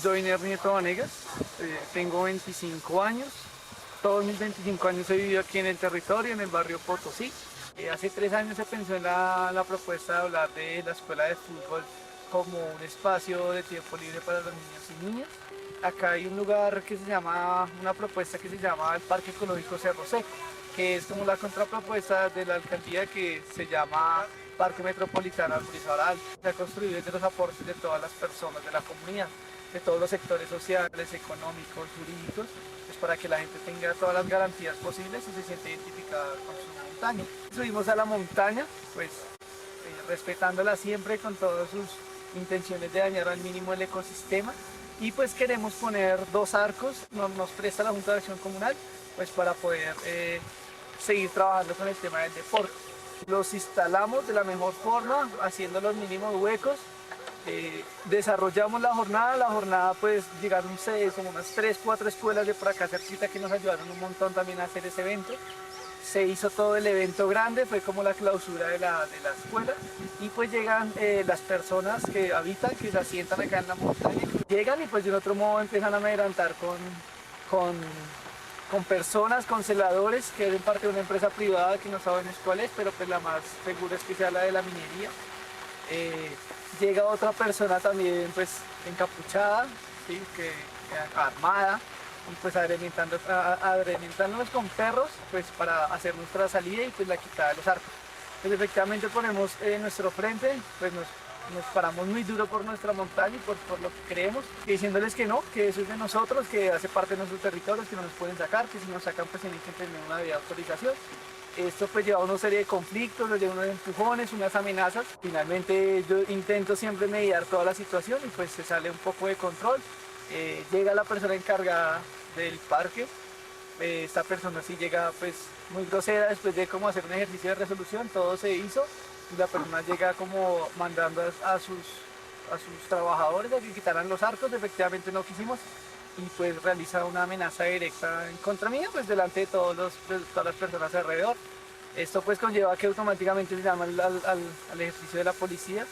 Joiner Nieto Vanegas, tengo 25 años. Todos mis 25 años he vivido aquí en el territorio, en el barrio Potosí. Hace 3 años se pensó en la propuesta de hablar de la escuela de fútbol como un espacio de tiempo libre para los niños y niñas. Acá hay un lugar que se llama, una propuesta que se llama el Parque Ecológico Cerro Seco, que es como la contrapropuesta de la alcaldía que se llama Parque Metropolitano Alburizal. Se ha construido desde los aportes de todas las personas de la comunidad, de todos los sectores sociales, económicos, jurídicos, pues para que la gente tenga todas las garantías posibles y se siente identificada con su montaña. Subimos a la montaña, pues respetándola siempre con todas sus intenciones de dañar al mínimo el ecosistema, y pues queremos poner 2 arcos, nos presta la Junta de Acción Comunal pues para poder seguir trabajando con el tema del deporte. Los instalamos de la mejor forma, haciendo los mínimos huecos. Desarrollamos la jornada pues llegaron como unas 3, 4 escuelas de por acá cerquita que nos ayudaron un montón también a hacer ese evento. Se hizo todo el evento grande, fue como la clausura de la escuela, y pues llegan las personas que habitan, que se asientan acá en la montaña, llegan y pues de un otro modo empiezan a amedrentar con personas, con celadores que eran parte de una empresa privada que no sabemos cuál es, pero pues la más segura es que sea la de la minería. Llega otra persona también pues encapuchada, ¿sí? Armada, y pues amedrentándonos con perros pues para hacer nuestra salida y pues la quitada de los arcos. Pues efectivamente ponemos nuestro frente, pues nos paramos muy duro por nuestra montaña y por lo que creemos, diciéndoles que no, que eso es de nosotros, que hace parte de nuestros territorios, que no nos pueden sacar, que si nos sacan pues tienen que tener una debida autorización. Esto pues lleva a una serie de conflictos, nos lleva unos empujones, unas amenazas. Finalmente yo intento siempre mediar toda la situación y pues se sale un poco de control. Llega la persona encargada del parque. Esta persona sí llega pues muy grosera después de como hacer un ejercicio de resolución, todo se hizo. La persona llega como mandando a sus trabajadores a que quitaran los arcos. Efectivamente no quisimos, y pues realiza una amenaza directa en contra mía, pues delante de todas las personas alrededor. Esto pues conlleva que automáticamente se llama al ejercicio de la policía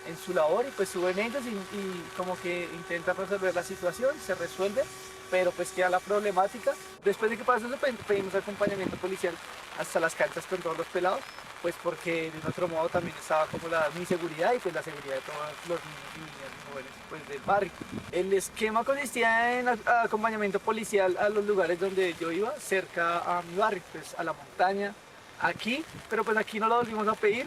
en su labor, y pues suben ellos y como que intentan resolver la situación, se resuelve, pero pues queda la problemática. Después de que pasó eso, pedimos acompañamiento policial hasta las canchas con todos los pelados, pues porque de otro modo también estaba como mi seguridad y pues la seguridad de todos los niños y niñas jóvenes pues del barrio. El esquema consistía en acompañamiento policial a los lugares donde yo iba, cerca a mi barrio, pues a la montaña, aquí, pero pues aquí no lo volvimos a pedir.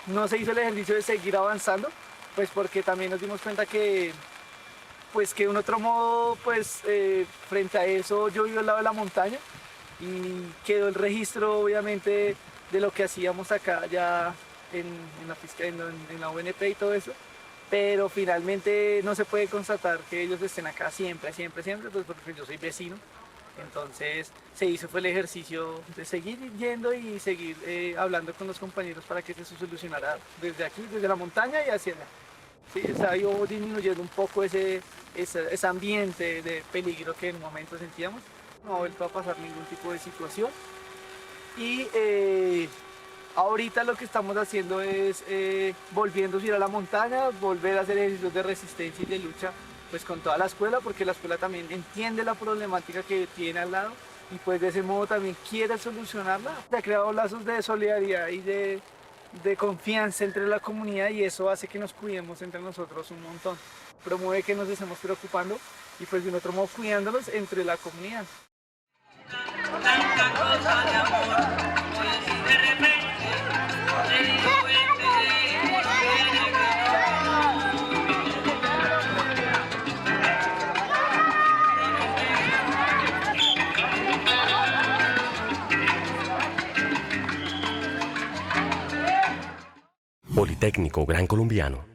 No se hizo el ejercicio de seguir avanzando, pues porque también nos dimos cuenta que pues que de un otro modo pues frente a eso yo vivo al lado de la montaña y quedó el registro obviamente de lo que hacíamos acá ya en la UNP y todo eso, pero finalmente no se puede constatar que ellos estén acá siempre, pues porque yo soy vecino. Entonces fue el ejercicio de seguir yendo y seguir hablando con los compañeros para que se solucionara desde aquí, desde la montaña y hacia allá. Sí, estaba yo disminuyendo un poco ese ambiente de peligro que en un momento sentíamos. No ha vuelto a pasar ningún tipo de situación. Y ahorita lo que estamos haciendo es volviendo a ir a la montaña, volver a hacer ejercicios de resistencia y de lucha pues con toda la escuela, porque la escuela también entiende la problemática que tiene al lado y pues de ese modo también quiere solucionarla. Se ha creado lazos de solidaridad y de confianza entre la comunidad, y eso hace que nos cuidemos entre nosotros un montón. Promueve que nos estemos preocupando y pues de un otro modo cuidándonos entre la comunidad. Tanta cosa de amor, hoy de repente te digo Politécnico Gran Colombiano.